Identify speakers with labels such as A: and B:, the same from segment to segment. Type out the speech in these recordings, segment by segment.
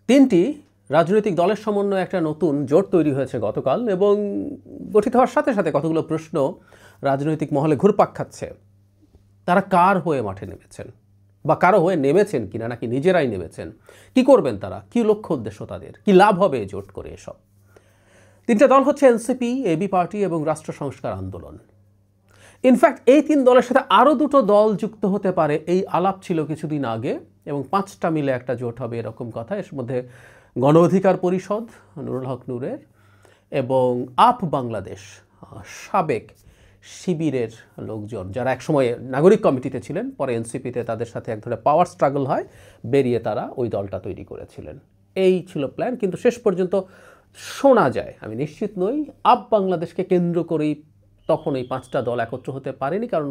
A: তিনটি রাজনৈতিক দলের সমন্বয়ে একটা নতুন জোট তৈরি হয়েছে গতকাল, এবং গঠিত হওয়ার সাথে সাথে কতগুলো প্রশ্ন রাজনৈতিক মহলে ঘুরপাক খাচ্ছে। তারা কার হয়ে মাঠে নেমেছেন, বা কারো হয়ে নেমেছেন কিনা, নাকি নিজেরাই নেমেছেন, কি করবেন তারা, কি লক্ষ্য উদ্দেশ্য তাদের, কি লাভ হবে এই জোট করে? এসব তিনটা দল হচ্ছে এনসিপি, এবি পার্টি এবং রাষ্ট্র সংস্কার আন্দোলন। ইনফ্যাক্ট এই তিন দলের সাথে আরও দুটো দল যুক্ত হতে পারে, এই আলাপ ছিল কিছুদিন আগে, এবং পাঁচটা মিলে একটা জোট হবে এরকম কথা। এর মধ্যে গণ অধিকার পরিষদ, নুরুল হক নূরের, এবং আপ বাংলাদেশ, সাবেক শিবিরের লোকজন, যারা একসময় নাগরিক কমিটিতে ছিলেন, পরে এনসিপিতে তাদের সাথে এক ধরনের পাওয়ার স্ট্রাগল হয়, বেরিয়ে তারা ওই দলটা তৈরি করেছিলেন। এই ছিল প্ল্যান, কিন্তু শেষ পর্যন্ত শোনা যায়, আমি নিশ্চিত নই, আপ বাংলাদেশকে কেন্দ্র করেই তখন এই পাঁচটা দল একত্র হতে পারেনি, কারণ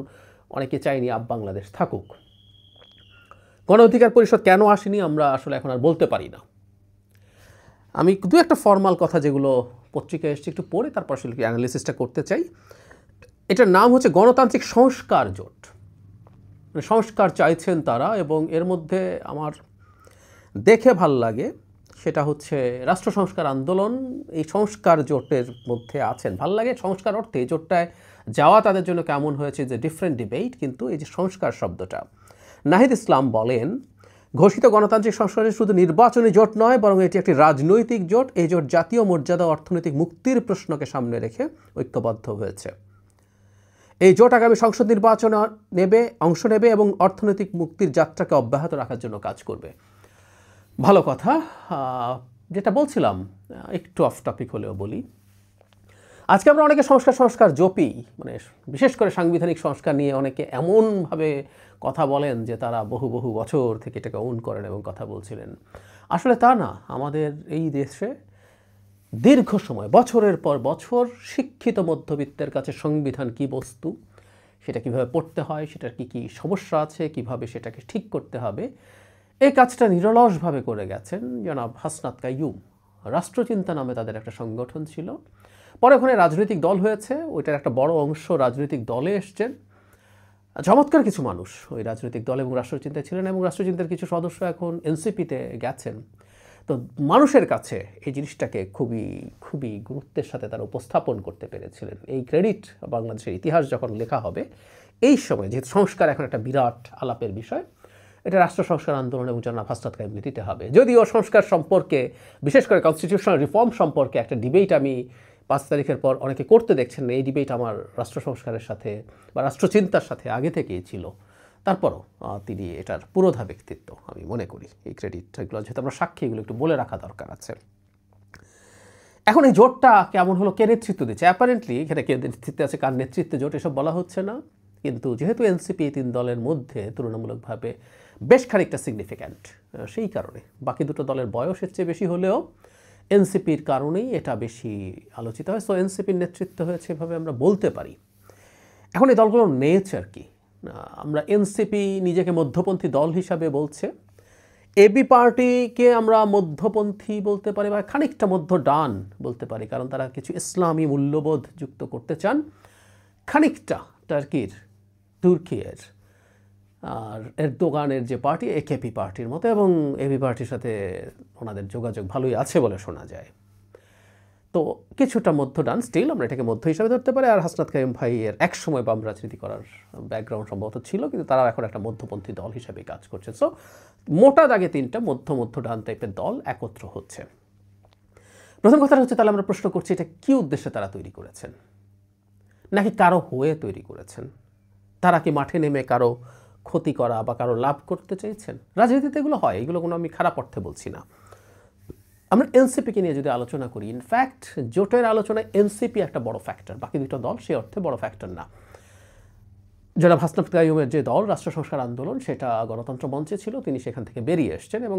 A: অনেকে চায়নি আপ বাংলাদেশ থাকুক। গণ অধিকার পরিষদ কেন আসেনি আমরা আসলে এখন আর বলতে পারি না। আমি দু একটা ফর্মাল কথা যেগুলো পত্রিকায় এসছে একটু পড়ে তারপর আসলে অ্যানালিসিসটা করতে চাই। এটার নাম হচ্ছে গণতান্ত্রিক সংস্কার জোট। সংস্কার চাইছেন তারা, এবং এর মধ্যে আমার দেখে ভাল লাগে সেটা হচ্ছে রাষ্ট্র সংস্কার আন্দোলন এই সংস্কার জোটের মধ্যে আছেন। ভাল লাগে সংস্কার অর্থে এই জোটটায় যাওয়া তাদের জন্য কেমন হয়েছে যে ডিফারেন্ট ডিবেট, কিন্তু এই যে সংস্কার শব্দটা, নাহিদ ইসলাম বলেন, ঘোষিত গণতান্ত্রিক সংস্কারের শুধু নির্বাচনী জোট নয়, বরং এটি একটি রাজনৈতিক জোট। এই জোট জাতীয় মর্যাদা, অর্থনৈতিক মুক্তির প্রশ্নকে সামনে রেখে ঐক্যবদ্ধ হয়েছে। এই জোট আগামী সংসদ নির্বাচনে অংশ নেবে এবং অর্থনৈতিক মুক্তির যাত্রাকে অব্যাহত রাখার জন্য কাজ করবে। ভালো কথা। যেটা বলছিলাম, একটু অফ টপিক হলেও বলি, আজকে আমরা অনেকে সংস্কার জপি, মানে বিশেষ করে সাংবিধানিক সংস্কার নিয়ে অনেকে এমনভাবে কথা বলেন যে তারা বহু বহু বছর থেকে এটাকে ওন করেন এবং কথা বলছিলেন। আসলে তা না। আমাদের এই দেশে দীর্ঘ সময়, বছরের পর বছর, শিক্ষিত মধ্যবিত্তের কাছে সংবিধান কি বস্তু, সেটা কিভাবে পড়তে হয়, সেটার কি কি সমস্যা আছে, কিভাবে সেটাকে ঠিক করতে হবে, এই কাজটা নিরলসভাবে করে গেছেন জনাব হাসনাত কাইয়ুম। রাষ্ট্রচিন্তা নামে তাদের একটা সংগঠন ছিল, পরে ওখানে রাজনৈতিক দল হয়েছে, ওইটার একটা বড় অংশ রাজনৈতিক দলে এসছেন। চমৎকার কিছু মানুষ ওই রাজনৈতিক দল এবং রাষ্ট্রচিন্তায় ছিলেন, এবং রাষ্ট্রচিন্তার কিছু সদস্য এখন এনসিপিতে গেছেন। তো মানুষের কাছে এই জিনিসটাকে খুবই খুবই গুরুত্বের সাথে তারা উপস্থাপন করতে পেরেছিলেন। এই ক্রেডিট বাংলাদেশের ইতিহাস যখন লেখা হবে এই সময়, যেহেতু সংস্কার এখন একটা বিরাট আলাপের বিষয়, এটা রাষ্ট্র সংস্কার আন্দোলন এবং জনাব হাসনাত কাইয়ুমকে দিতে হবে। যদিও সংস্কার সম্পর্কে, বিশেষ করে কনস্টিটিউশনাল রিফর্ম সম্পর্কে একটা ডিবেট আমি 5 তারিখের পর অনেকে করতে দেখছেন, এই ডিবেট আমার রাষ্ট্র সংস্কারের সাথে বা রাষ্ট্রচিন্তার সাথে আগে থেকেই ছিল। তারপরও তিনি এটার পুরোধা ব্যক্তিত্ব আমি মনে করি। এই ক্রেডিটগুলো যেহেতু আমরা সাক্ষী, এগুলো একটু বলে রাখা দরকার আছে। এখন এই জোটটা কেমন হলো, কে নেতৃত্ব দিচ্ছে? অ্যাপারেন্টলি এখানে কে নেতৃত্বে আছে, কার নেতৃত্বে জোট, এসব বলা হচ্ছে না। কিন্তু যেহেতু এনসিপি এই তিন দলের মধ্যে তুলনামূলকভাবে বেশ খানিকটা সিগনিফিক্যান্ট, সেই কারণে বাকি দুটো দলের বয়স এর চেয়ে বেশি হলেও এনসিপির কারণেই এটা বেশি আলোচিত হয়। সো এনসিপির নেতৃত্ব হয়েছে এভাবে আমরা বলতে পারি। এখন এই দলগুলোর নেচার কি? আমরা এনসিপি নিজেকে মধ্যপন্থী দল হিসাবে বলছে, এবি পার্টিকে আমরা মধ্যপন্থী বলতে পারি বা খানিকটা মধ্য ডান বলতে পারি, কারণ তারা কিছু ইসলামী মূল্যবোধ যুক্ত করতে চান, খানিকটা তুর্কির আর এরদোগানের যে পার্টি, একেপি পার্টির মতো, এবং এবি পার্টির সাথে ওনাদের যোগাযোগ ভালোই আছে বলে শোনা যায়। তো কিছুটা মধ্য ডান, স্টিল আমরা এটাকে মধ্য হিসাবে ধরতে পারি। আর হাসনাত কাইয়ুম ভাইয়ের একসময় বাম রাজনীতি করার ব্যাকগ্রাউন্ড সম্ভবত ছিল, কিন্তু তারাও এখন একটা মধ্যপন্থী দল হিসাবে কাজ করছে। সো মোটা দাগে তিনটা মধ্য ডান টাইপের দল একত্র হচ্ছে। প্রথম কথাটা হচ্ছে, তাহলে আমরা প্রশ্ন করছি এটা কী উদ্দেশ্যে তারা তৈরি করেছেন, নাকি কারো হয়ে তৈরি করেছেন? তারা কি মাঠে নেমে কারো ক্ষতি করা বা কারো লাভ করতে চাইছেন? রাজনীতিতে এগুলো হয়, এগুলো কোনো আমি খারাপ অর্থে বলছি না। আমরা এনসিপিকে নিয়ে যদি আলোচনা করি, ইনফ্যাক্ট জোটের আলোচনায় এনসিপি একটা বড় ফ্যাক্টর, বাকি দুটো দল সে অর্থে বড় ফ্যাক্টর না। জনাব হাসনাত কাইয়ুমের যে দল রাষ্ট্র সংস্কার আন্দোলন, সেটা গণতন্ত্র মঞ্চে ছিল, তিনি সেখান থেকে বেরিয়ে এসছেন, এবং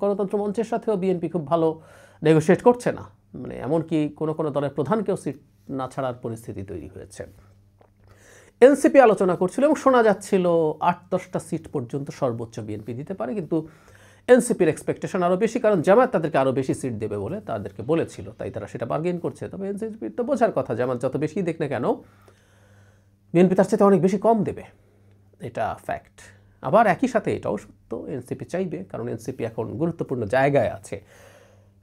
A: গণতন্ত্র মঞ্চের সাথেও বিএনপি খুব ভালো নেগোশিয়েট করছে না, মানে এমনকি কোনো কোনো দলের প্রধানকেও সিট না ছাড়ার পরিস্থিতি তৈরি হয়েছে। এনসিপি আলোচনা করছিল এবং শোনা যাচ্ছিল 8-10টা সিট পর্যন্ত সর্বোচ্চ বিএনপি দিতে পারে, কিন্তু এনসিপির এক্সপেকটেশন আরও বেশি, কারণ জামায়াত তাদেরকে আরও বেশি সিট দেবে বলে তাদেরকে বলেছিল, তাই তারা সেটা বার্গেন করছে। তবে এনসিপির তো বোঝার কথা, জামায়াত যত বেশি দেখ না কেন বিএনপি তার চাইতে অনেক বেশি কম দেবে, এটা ফ্যাক্ট। আবার একই সাথে এটাও সত্য এনসিপি চাইবে, কারণ এনসিপি এখন গুরুত্বপূর্ণ জায়গায় আছে।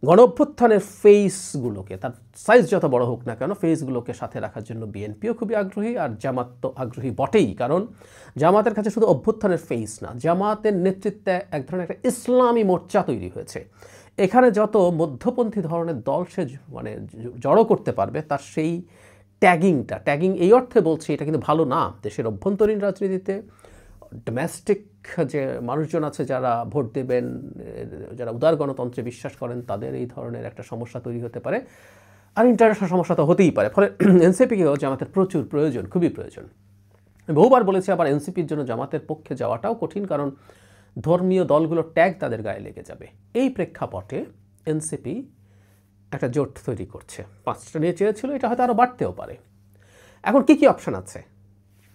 A: গণ অভ্যুত্থানের ফেসগুলোকে, তার সাইজ যত বড় হোক না কেন, ফেসগুলোকে সাথে রাখার জন্য বিএনপিও খুবই আগ্রহী, আর জামাত তো আগ্রহী বটেই। কারণ জামাতের কাছে শুধু অভ্যুত্থানের ফেস না, জামাতের নেতৃত্বে এক ধরনের একটা ইসলামী মোর্চা তৈরি হয়েছে। এখানে যত মধ্যপন্থী ধরনের দল সে মানে জড়ো করতে পারবে, তার সেই ট্যাগিং এই অর্থে বলছি, এটা কিন্তু ভালো না দেশের অভ্যন্তরীণ রাজনীতিতে। ডোমেস্টিক যে মানুষজন আছে যারা ভোট দেবেন, যারা উদার গণতন্ত্রে বিশ্বাস করেন, তাদের এই ধরনের একটা সমস্যা তৈরি হতে পারে, আর ইন্টারন্যাশনাল সমস্যা তো হতেই পারে। ফলে এনসিপিকেও জামাতের প্রচুর প্রয়োজন, খুবই প্রয়োজন। বহুবার বলেছি, আবার এনসিপির জন্য জামাতের পক্ষে যাওয়াটাও কঠিন, কারণ ধর্মীয় দলগুলোর ট্যাগ তাদের গায়ে লেগে যাবে। এই প্রেক্ষাপটে এনসিপি একটা জোট তৈরি করছে। 5টা নিয়ে চেয়েছিল, এটা হয়তো আরও বাড়তেও পারে। এখন কি অপশান আছে?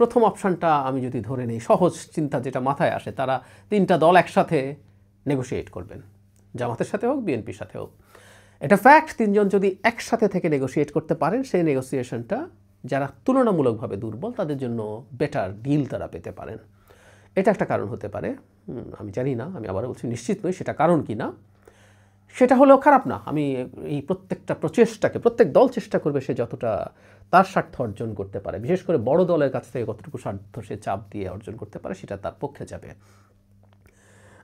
A: প্রথম অপশানটা আমি যদি ধরে নিই, সহজ চিন্তা যেটা মাথায় আসে, তারা 3টা দল একসাথে নেগোশিয়েট করবেন, জামাতের সাথে হোক, বিএনপির সাথে হোক। এটা ফ্যাক্ট, 3জন যদি একসাথে থেকে নেগোশিয়েট করতে পারেন, সেই নেগোসিয়েশনটা যারা তুলনামূলকভাবে দুর্বল তাদের জন্য বেটার ডিল তারা পেতে পারেন। এটা একটা কারণ হতে পারে। আমি জানি না, আমি আবার বলছি নিশ্চিত নই সেটা কারণ কি না। সেটা হলেও খারাপ না। আমি এই প্রত্যেকটা প্রচেষ্টাকে, প্রত্যেক দল চেষ্টা করবে সে যতটা তার স্বার্থ অর্জন করতে পারে, বিশেষ করে বড় দলের কাছ থেকে কতটুকু স্বার্থ সে চাপ দিয়ে অর্জন করতে পারে, সেটা তার পক্ষে যাবে।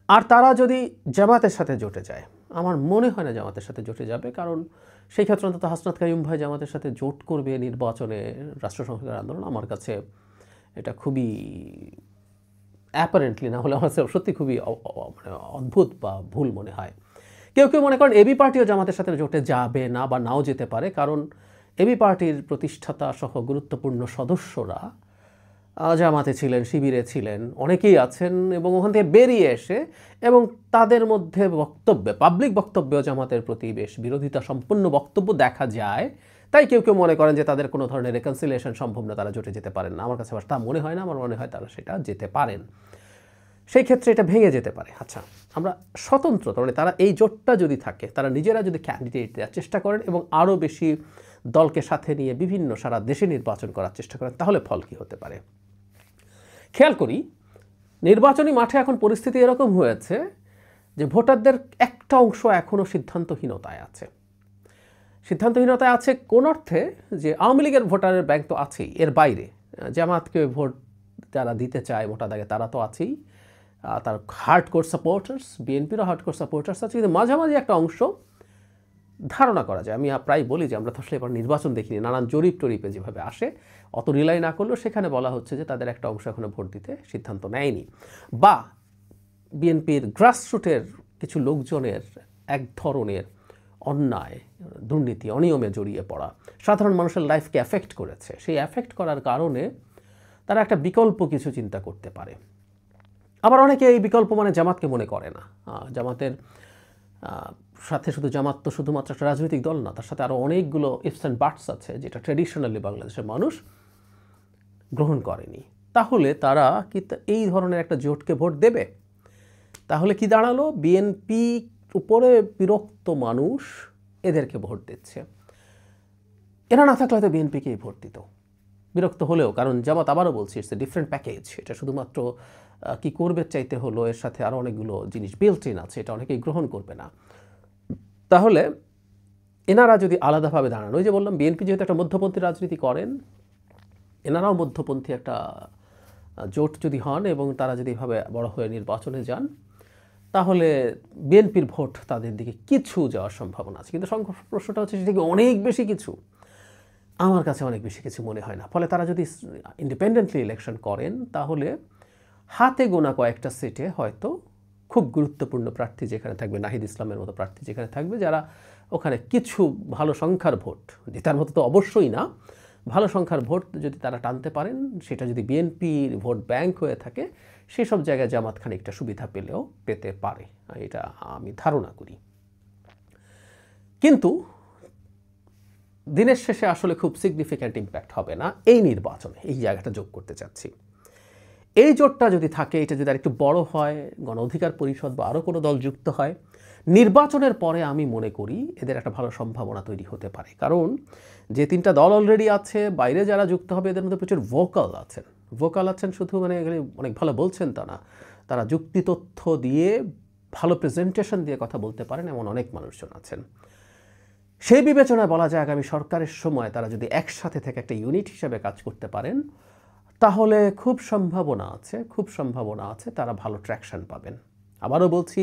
A: আর তারা যদি জামাতের সাথে জোটে যায়, আমার মনে হয় না জামাতের সাথে জোটে যাবে, কারণ সেই ক্ষেত্রে অন্তত হাসনাত কাইয়ুম ভাই জামাতের সাথে জোট করবে নির্বাচনে, রাষ্ট্র সংস্কার আন্দোলন, আমার কাছে এটা খুবই অ্যাপারেন্টলি, না হলে আমার সত্যি খুবই মানে অদ্ভুত বা ভুল মনে হয়। কেউ মনে করেন এবি পার্টিও জামাতের সাথে জোটে যাবে না বা নাও যেতে পারে, কারণ এবি পার্টির প্রতিষ্ঠাতা সহ গুরুত্বপূর্ণ সদস্যরা জামাতে ছিলেন, শিবিরে ছিলেন, অনেকেই আছেন, এবং ওখান থেকে বেরিয়ে এসে এবং তাদের মধ্যে বক্তব্যে, পাবলিক বক্তব্যেও জামাতের প্রতি বেশ বিরোধিতা সম্পন্ন বক্তব্য দেখা যায়। তাই কেউ মনে করেন যে তাদের কোনো ধরনের রেকনসিলিয়েশন সম্ভব না, তারা জোটে যেতে পারেন না। আমার কাছে তা মনে হয় না, আমার মনে হয় তারা সেটা যেতে পারেন। সেই ক্ষেত্রে এটা ভেঙে যেতে পারে। আচ্ছা, আমরা স্বতন্ত্র, মানে তারা এই জোটটা যদি থাকে, তারা নিজেরা যদি ক্যান্ডিডেট দেওয়ার চেষ্টা করেন এবং আরও বেশি দলকে সাথে নিয়ে বিভিন্ন সারা দেশে নির্বাচন করার চেষ্টা করেন, তাহলে ফল কী হতে পারে? খেয়াল করি, নির্বাচনী মাঠে এখন পরিস্থিতি এরকম হয়েছে যে ভোটারদের একটা অংশ এখনও সিদ্ধান্তহীনতায় আছে। সিদ্ধান্তহীনতায় আছে কোন অর্থে? যে আওয়ামী লীগের ভোটারের ব্যাংক তো আছেই, এর বাইরে জামাতকে ভোট যারা দিতে চায় ভোটারদের, তারা তো আছেই, তার হার্ডকোর সাপোর্টার্স, বিএনপিরও হার্ডকোর সাপোর্টার্স আছে, কিন্তু মাঝামাঝি একটা অংশ ধারণা করা যায়। আমি প্রায় বলি যে আমরা তো আসলে এবার নির্বাচন দেখিনি, নানান জরিপে যেভাবে আসে, অত রিলাই না করলেও সেখানে বলা হচ্ছে যে তাদের একটা অংশ এখনো ভোট দিতে সিদ্ধান্ত নেয়নি, বা বিএনপির গ্রাসরুটের কিছু লোকজনের এক ধরনের অন্যায়, দুর্নীতি, অনিয়মে জড়িয়ে পড়া সাধারণ মানুষের লাইফকে অ্যাফেক্ট করেছে। সেই অ্যাফেক্ট করার কারণে তারা একটা বিকল্প কিছু চিন্তা করতে পারে। আবার অনেকে এই বিকল্প মানে জামাতকে মনে করে না। জামাতের সাথে শুধু জামাত তো শুধুমাত্র একটা রাজনৈতিক দল না, তার সাথে আরও অনেকগুলো ইফস অ্যান্ড বাটস আছে যেটা ট্র্যাডিশনালি বাংলাদেশের মানুষ গ্রহণ করেনি। তাহলে তারা কি এই ধরনের একটা জোটকে ভোট দেবে? তাহলে কি দাঁড়ালো? বিএনপি উপরে বিরক্ত মানুষ এদেরকে ভোট দিচ্ছে। এরা না থাকলে তো বিএনপিকেই ভোট দিত, বিরক্ত হলেও। কারণ জামাত, আবারও বলছি, ইটস এ ডিফারেন্ট প্যাকেজ। এটা শুধুমাত্র কি করবে চাইতে হলো, এর সাথে আরও অনেকগুলো জিনিস বিল্ট ইন আছে, এটা অনেকেই গ্রহণ করবে না। তাহলে এনারা যদি আলাদাভাবে দাঁড়ান, ওই যে বললাম বিএনপি যেহেতু একটা মধ্যপন্থী রাজনীতি করেন, এনারাও মধ্যপন্থী একটা জোট যদি হন এবং তারা যদি এভাবে বড় হয়ে নির্বাচনে যান, তাহলে বিএনপির ভোট তাদের দিকে কিছু যাওয়ার সম্ভাবনা আছে। কিন্তু প্রশ্নটা হচ্ছে সেটা কি অনেক বেশি কিছু? আমার কাছে অনেক বেশি কিছু মনে হয় না। ফলে তারা যদি ইন্ডিপেন্ডেন্টলি ইলেকশন করেন, তাহলে হাতে গোনা কয়েকটা সিটে হয়তো খুব গুরুত্বপূর্ণ প্রার্থী যেখানে থাকবে, নাহিদ ইসলামের মতো প্রার্থী যেখানে থাকবে, যারা ওখানে কিছু ভালো সংখ্যার ভোট, জেতার মতো তো অবশ্যই না, ভালো সংখ্যার ভোট যদি তারা টানতে পারেন, সেটা যদি বিএনপির ভোট ব্যাংক হয়ে থাকে, সেসব জায়গায় জামাত খানিকটা সুবিধা পেতে পারে, এটা আমি ধারণা করি। কিন্তু দিনের শেষে আসলে খুব সিগনিফিক্যান্ট ইম্প্যাক্ট হবে না এই নির্বাচনে, এই জায়গাটা যোগ করতে চাচ্ছি। এই জোটটা যদি থাকে, এটা যদি আরেকটু বড় হয়, গণ অধিকার পরিষদ বা আরও কোনো দল যুক্ত হয়, নির্বাচনের পরে আমি মনে করি এদের একটা ভালো সম্ভাবনা তৈরি হতে পারে। কারণ যে 3টা দল অলরেডি আছে, বাইরে যারা যুক্ত হবে এদের মধ্যে প্রচুর ভোকাল আছেন। শুধু মানে অনেক ভালো বলছেন তা না, তারা যুক্তি তথ্য দিয়ে ভালো প্রেজেন্টেশন দিয়ে কথা বলতে পারেন এমন অনেক মানুষজন আছেন। সেই বিবেচনায় বলা যায় আগামী সরকারের সময় তারা যদি একসাথে থেকে একটা ইউনিট হিসেবে কাজ করতে পারেন তাহলে খুব সম্ভাবনা আছে তারা ভালো ট্র্যাকশন পাবেন। আবারও বলছি,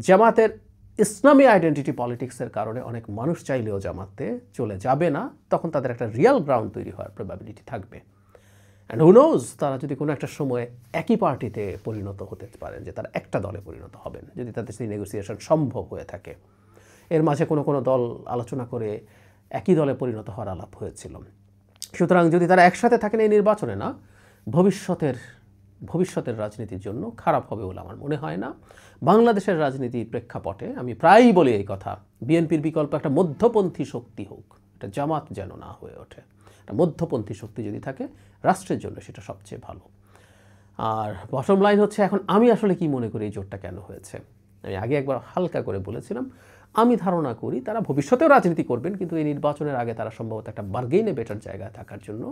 A: জামাতের ইসলামী আইডেন্টিটি পলিটিক্সের কারণে অনেক মানুষ চাইলেও জামাতে চলে যাবে না, তখন তাদের একটা রিয়াল গ্রাউন্ড তৈরি হওয়ার প্রবাবিলিটি থাকবে। অ্যান্ড হু নোজ, তারা যদি কোনো একটা সময়ে একই পার্টিতে পরিণত হতে পারেন, যে তারা একটা দলে পরিণত হবেন যদি তাদের সেই নেগোসিয়েশন সম্ভব হয়ে থাকে। এর মাঝে কোনো দল আলোচনা করে একই দলে পরিণত হওয়ার আলাপ হয়েছিল। সুতরাং যদি তারা একসাথে থাকেন এই নির্বাচনে, না ভবিষ্যতের রাজনীতির জন্য খারাপ হবে বলে আমার মনে হয় না। বাংলাদেশের রাজনীতির প্রেক্ষাপটে আমি প্রায়ই বলি এই কথা, বিএনপির বিকল্প একটা মধ্যপন্থী শক্তি হোক, এটা জামাত যেন না হয়ে ওঠে। একটা মধ্যপন্থী শক্তি যদি থাকে রাষ্ট্রের জন্য সেটা সবচেয়ে ভালো। আর বটম লাইন হচ্ছে, এখন আমি আসলে কি মনে করি এই জোটটা কেন হয়েছে। আমি আগে একবার হালকা করে বলেছিলাম, আমি ধারণা করি তারা ভবিষ্যতেও রাজনীতি করবেন, কিন্তু এই নির্বাচনের আগে তারা সম্ভবত একটা বার্গেইনে বেটার জায়গায় থাকার জন্য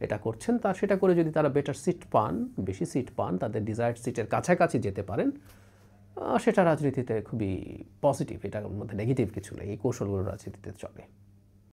A: এটা করছেন। সেটা করে যদি তারা বেটার সিট পান, বেশি সিট পান, তাদের ডিজায়ার্ড সিটের কাছাকাছি যেতে পারেন, সেটা রাজনীতিতে খুবই পজিটিভ, এটার মধ্যে নেগেটিভ কিছু নেই। এই কৌশলগুলো রাজনীতিতে চলে।